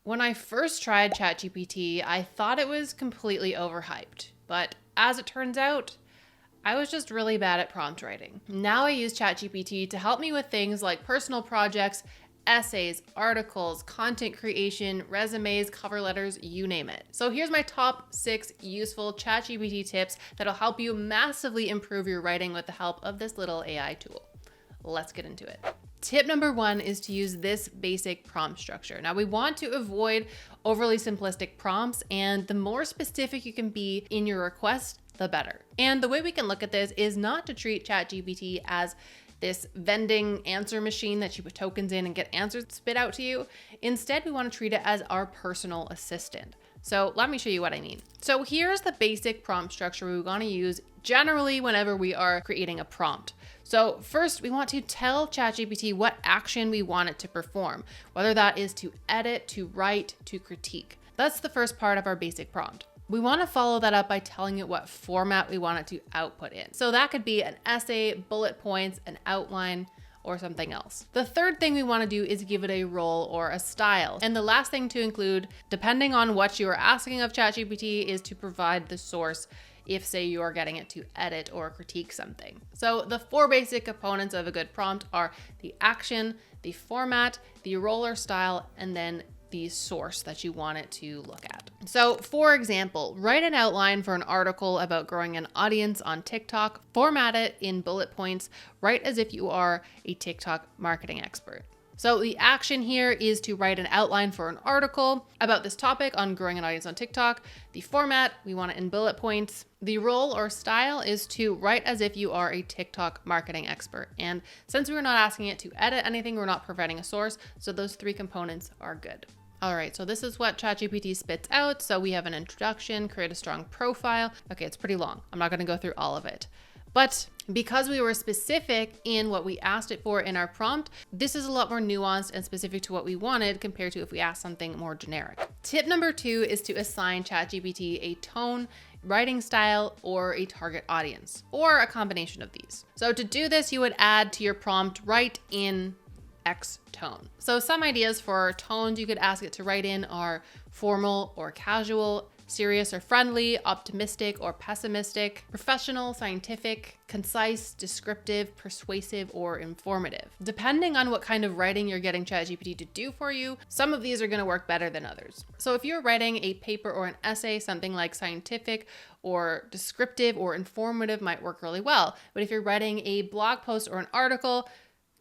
When I first tried ChatGPT, I thought it was completely overhyped, but as it turns out, I was just really bad at prompt writing. Now I use ChatGPT to help me with things like personal projects, essays, articles, content creation, resumes, cover letters, you name it. So here's my top 6 useful ChatGPT tips that'll help you massively improve your writing with the help of this little AI tool. Let's get into it. Tip number 1 is to use this basic prompt structure. Now we want to avoid overly simplistic prompts, and the more specific you can be in your request, the better. And the way we can look at this is not to treat ChatGPT as this vending answer machine that you put tokens in and get answers spit out to you. Instead, we want to treat it as our personal assistant. So let me show you what I mean. So here's the basic prompt structure we want to use generally whenever we are creating a prompt. So first, we want to tell ChatGPT what action we want it to perform, whether that is to edit, to write, to critique. That's the first part of our basic prompt. We want to follow that up by telling it what format we want it to output in. So that could be an essay, bullet points, an outline, or something else. The third thing we want to do is give it a role or a style. And the last thing to include, depending on what you are asking of ChatGPT, is to provide the source if, say, you are getting it to edit or critique something. So the 4 basic components of a good prompt are the action, the format, the role or style, and then the source that you want it to look at. So for example, write an outline for an article about growing an audience on TikTok, format it in bullet points, write as if you are a TikTok marketing expert. So the action here is to write an outline for an article about this topic on growing an audience on TikTok. The format, we want it in bullet points. The role or style is to write as if you are a TikTok marketing expert. And since we're not asking it to edit anything, we're not providing a source. So those 3 components are good. All right, so this is what ChatGPT spits out. So we have an introduction, create a strong profile. Okay, it's pretty long. I'm not going to go through all of it. But because we were specific in what we asked it for in our prompt, this is a lot more nuanced and specific to what we wanted compared to if we asked something more generic. Tip number 2 is to assign ChatGPT a tone, writing style, or a target audience, or a combination of these. So to do this, you would add to your prompt, write in X tone. So some ideas for tones you could ask it to write in are formal or casual, serious or friendly, optimistic or pessimistic, professional, scientific, concise, descriptive, persuasive, or informative. Depending on what kind of writing you're getting ChatGPT to do for you, some of these are going to work better than others. So if you're writing a paper or an essay, something like scientific or descriptive or informative might work really well. But if you're writing a blog post or an article,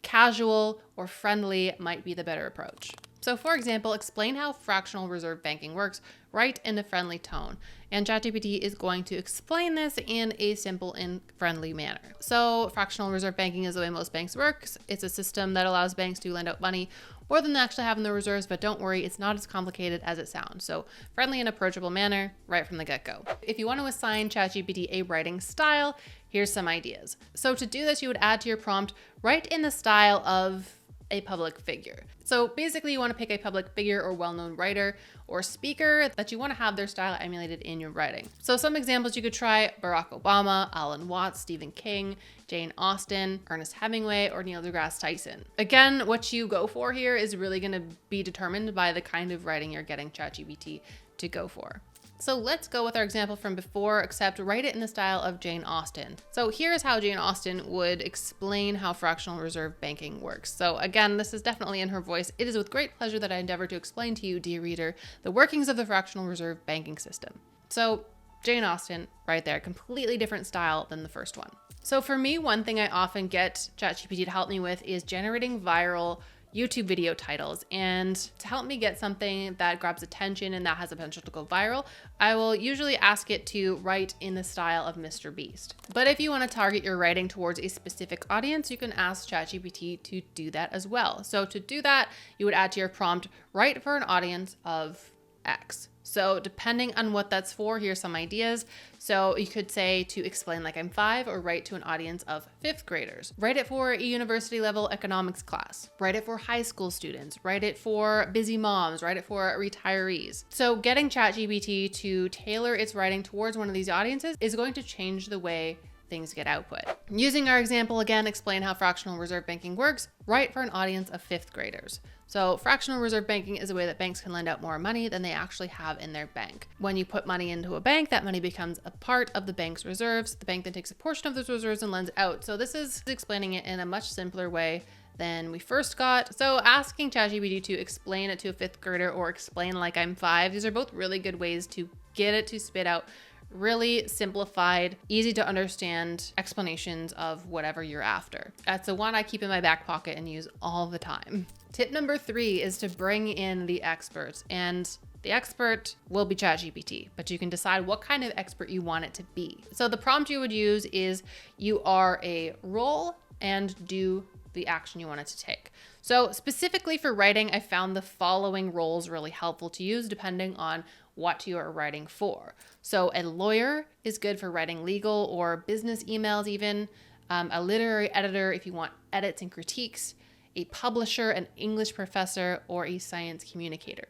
casual or friendly might be the better approach. So for example, explain how fractional reserve banking works, write in a friendly tone. And ChatGPT is going to explain this in a simple and friendly manner. So fractional reserve banking is the way most banks works. It's a system that allows banks to lend out money more than they actually have in their reserves, but don't worry, it's not as complicated as it sounds. So friendly and approachable manner right from the get-go. If you want to assign ChatGPT a writing style, here's some ideas. So to do this, you would add to your prompt, write in the style of a public figure. So basically you want to pick a public figure or well-known writer or speaker that you want to have their style emulated in your writing. So some examples you could try: Barack Obama, Alan Watts, Stephen King, Jane Austen, Ernest Hemingway, or Neil deGrasse Tyson. Again, what you go for here is really going to be determined by the kind of writing you're getting ChatGPT to go for. So let's go with our example from before, except write it in the style of Jane Austen. So here's how Jane Austen would explain how fractional reserve banking works. So again, this is definitely in her voice. It is with great pleasure that I endeavor to explain to you, dear reader, the workings of the fractional reserve banking system. So Jane Austen, right there, completely different style than the first one. So for me, one thing I often get ChatGPT to help me with is generating viral YouTube video titles. And to help me get something that grabs attention and that has the potential to go viral, I will usually ask it to write in the style of Mr. Beast. But if you want to target your writing towards a specific audience, you can ask ChatGPT to do that as well. So to do that, you would add to your prompt, write for an audience of X. So depending on what that's for, here's some ideas. So you could say to explain like I'm 5, or write to an audience of 5th graders. Write it for a university level economics class. Write it for high school students. Write it for busy moms. Write it for retirees. So getting ChatGPT to tailor its writing towards one of these audiences is going to change the way things get output. Using our example again, explain how fractional reserve banking works. Write for an audience of 5th graders. So fractional reserve banking is a way that banks can lend out more money than they actually have in their bank. When you put money into a bank, that money becomes a part of the bank's reserves. The bank then takes a portion of those reserves and lends out. So this is explaining it in a much simpler way than we first got. So asking ChatGPT to explain it to a fifth grader or explain like I'm 5, these are both really good ways to get it to spit out really simplified, easy to understand explanations of whatever you're after. That's the one I keep in my back pocket and use all the time. Tip number 3 is to bring in the experts, and the expert will be ChatGPT, but you can decide what kind of expert you want it to be. So the prompt you would use is you are a role and do the action you want it to take. So specifically for writing, I found the following roles really helpful to use depending on what you are writing for. So a lawyer is good for writing legal or business emails even, a literary editor if you want edits and critiques, a publisher, an English professor, or a science communicator.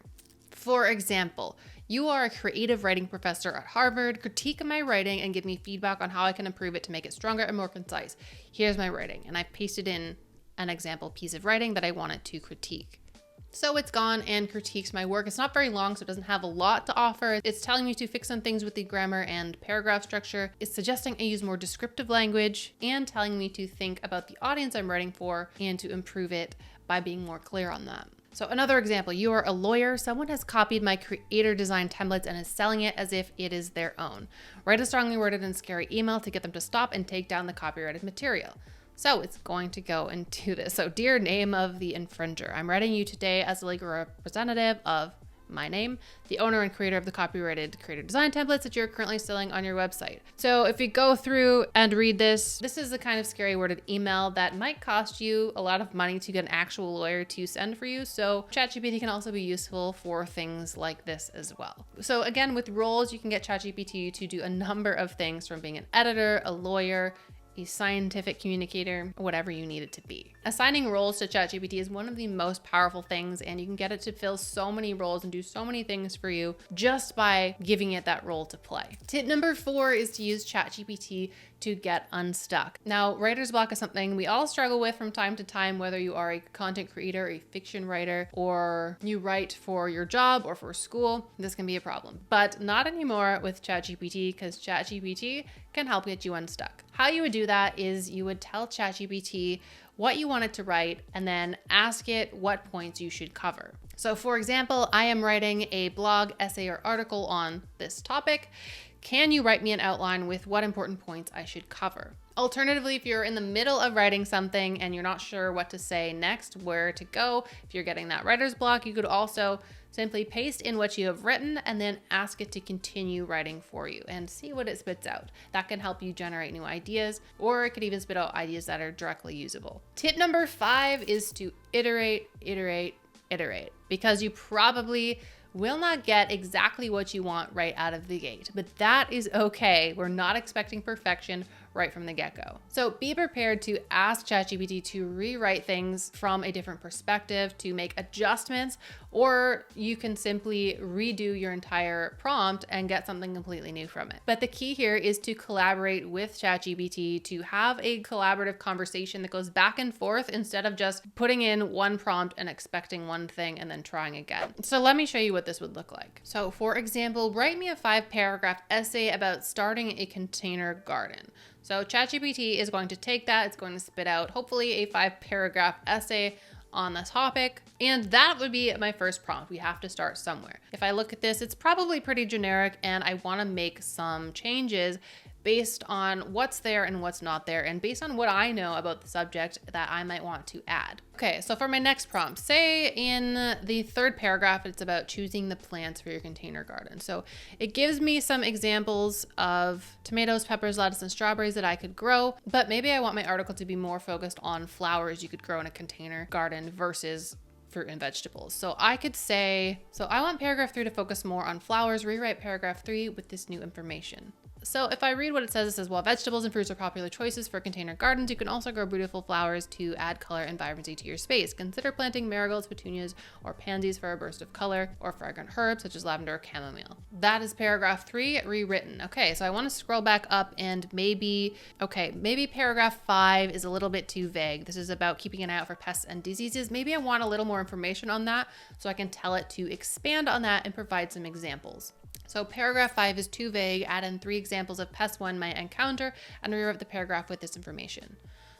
For example, you are a creative writing professor at Harvard. Critique my writing and give me feedback on how I can improve it to make it stronger and more concise. Here's my writing. And I pasted in an example piece of writing that I wanted to critique. So it's gone and critiques my work. It's not very long, so it doesn't have a lot to offer. It's telling me to fix some things with the grammar and paragraph structure. It's suggesting I use more descriptive language and telling me to think about the audience I'm writing for and to improve it by being more clear on that. So another example, you are a lawyer. Someone has copied my creator design templates and is selling it as if it is their own. Write a strongly worded and scary email to get them to stop and take down the copyrighted material. So it's going to go and do this. So dear name of the infringer, I'm writing you today as a legal representative of my name, the owner and creator of the copyrighted creator design templates that you're currently selling on your website. So if we go through and read this, this is the kind of scary worded email that might cost you a lot of money to get an actual lawyer to send for you. So ChatGPT can also be useful for things like this as well. So again, with roles, you can get ChatGPT to do a number of things from being an editor, a lawyer, a scientific communicator, whatever you need it to be. Assigning roles to ChatGPT is one of the most powerful things, and you can get it to fill so many roles and do so many things for you just by giving it that role to play. Tip number 4 is to use ChatGPT to get unstuck. Now, writer's block is something we all struggle with from time to time, whether you are a content creator, a fiction writer, or you write for your job or for school. This can be a problem, but not anymore with ChatGPT, because ChatGPT can help get you unstuck. How you would do that is you would tell ChatGPT what you want it to write and then ask it what points you should cover. So for example, I am writing a blog, essay, or article on this topic. Can you write me an outline with what important points I should cover? Alternatively, if you're in the middle of writing something and you're not sure what to say next, where to go, if you're getting that writer's block, you could also simply paste in what you have written and then ask it to continue writing for you and see what it spits out. That can help you generate new ideas, or it could even spit out ideas that are directly usable. Tip number 5 is to iterate, because you probably will not get exactly what you want right out of the gate, but that is okay. We're not expecting perfection right from the get-go. So be prepared to ask ChatGPT to rewrite things from a different perspective, to make adjustments, or you can simply redo your entire prompt and get something completely new from it. But the key here is to collaborate with ChatGPT, to have a collaborative conversation that goes back and forth instead of just putting in one prompt and expecting one thing and then trying again. So let me show you what this would look like. So for example, write me a 5-paragraph essay about starting a container garden. So ChatGPT is going to take that, it's going to spit out hopefully a 5-paragraph essay on the topic, and that would be my first prompt. We have to start somewhere. If I look at this, it's probably pretty generic, and I want to make some changes based on what's there and what's not there, and based on what I know about the subject that I might want to add. Okay, so for my next prompt, say in the 3rd paragraph, it's about choosing the plants for your container garden. So it gives me some examples of tomatoes, peppers, lettuce, and strawberries that I could grow, but maybe I want my article to be more focused on flowers you could grow in a container garden versus fruit and vegetables. So I could say, so I want paragraph 3 to focus more on flowers, rewrite paragraph 3 with this new information. So if I read what it says, while vegetables and fruits are popular choices for container gardens, you can also grow beautiful flowers to add color and vibrancy to your space. Consider planting marigolds, petunias, or pansies for a burst of color, or fragrant herbs such as lavender or chamomile. That is paragraph 3 rewritten. Okay, so I want to scroll back up and maybe paragraph 5 is a little bit too vague. This is about keeping an eye out for pests and diseases. Maybe I want a little more information on that so I can tell it to expand on that and provide some examples. So paragraph 5 is too vague. Add in 3 examples of pests one might encounter and rewrite the paragraph with this information.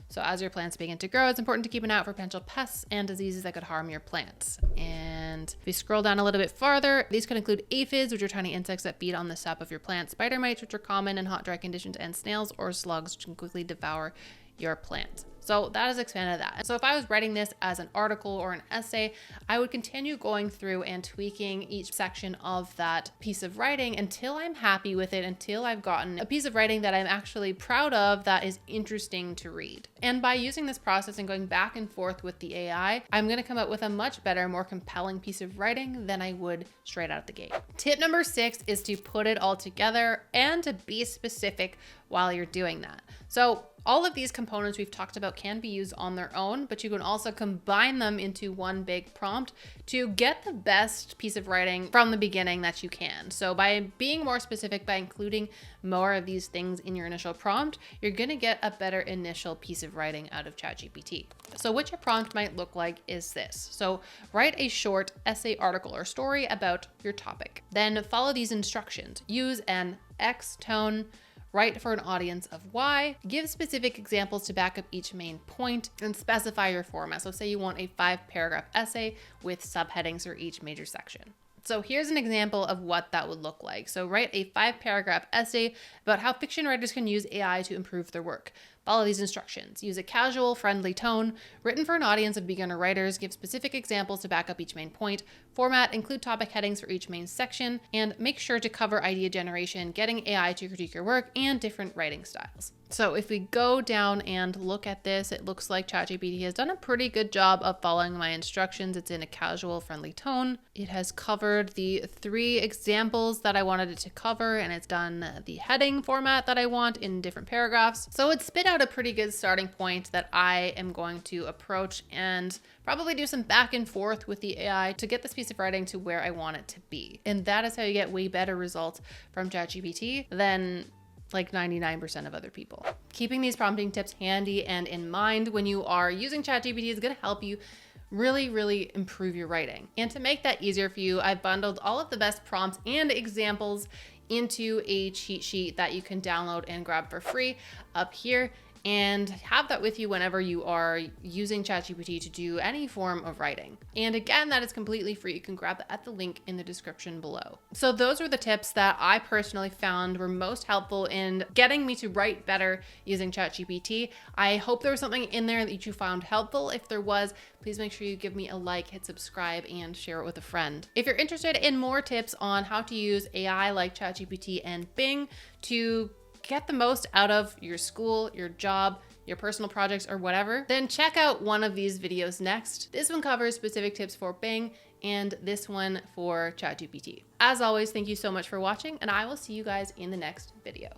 So as your plants begin to grow, it's important to keep an eye out for potential pests and diseases that could harm your plants. And if we scroll down a little bit farther, these could include aphids, which are tiny insects that feed on the sap of your plant, spider mites, which are common in hot, dry conditions, and snails or slugs, which can quickly devour your plant. So that has expanded that. So if I was writing this as an article or an essay, I would continue going through and tweaking each section of that piece of writing until I'm happy with it, until I've gotten a piece of writing that I'm actually proud of, that is interesting to read. And by using this process and going back and forth with the AI, I'm going to come up with a much better, more compelling piece of writing than I would straight out the gate. Tip number 6 is to put it all together and to be specific while you're doing that. So all of these components we've talked about can be used on their own, but you can also combine them into one big prompt to get the best piece of writing from the beginning that you can. So by being more specific, by including more of these things in your initial prompt, you're going to get a better initial piece of writing out of ChatGPT. So what your prompt might look like is this. So write a short essay, article, or story about your topic. Then follow these instructions. Use an X tone, write for an audience of Y, give specific examples to back up each main point, and specify your format. So say you want a 5-paragraph essay with subheadings for each major section. So here's an example of what that would look like. So write a 5-paragraph essay about how fiction writers can use AI to improve their work. Follow these instructions. Use a casual, friendly tone, written for an audience of beginner writers, give specific examples to back up each main point, format, include topic headings for each main section, and make sure to cover idea generation, getting AI to critique your work, and different writing styles. So if we go down and look at this, it looks like ChatGPT has done a pretty good job of following my instructions. It's in a casual, friendly tone. It has covered the 3 examples that I wanted it to cover, and it's done the heading format that I want in different paragraphs. So it spit out a pretty good starting point that I am going to approach and probably do some back and forth with the AI to get this piece of writing to where I want it to be. And that is how you get way better results from ChatGPT than like 99% of other people. Keeping these prompting tips handy and in mind when you are using ChatGPT is going to help you really improve your writing. And to make that easier for you, I've bundled all of the best prompts and examples into a cheat sheet that you can download and grab for free up here, and have that with you whenever you are using ChatGPT to do any form of writing. And again, that is completely free. You can grab that at the link in the description below. So those were the tips that I personally found were most helpful in getting me to write better using ChatGPT. I hope there was something in there that you found helpful. If there was, please make sure you give me a like, hit subscribe, and share it with a friend. If you're interested in more tips on how to use AI like ChatGPT and Bing to get the most out of your school, your job, your personal projects, or whatever, then check out one of these videos next. This one covers specific tips for Bing and this one for ChatGPT. As always, thank you so much for watching, and I will see you guys in the next video.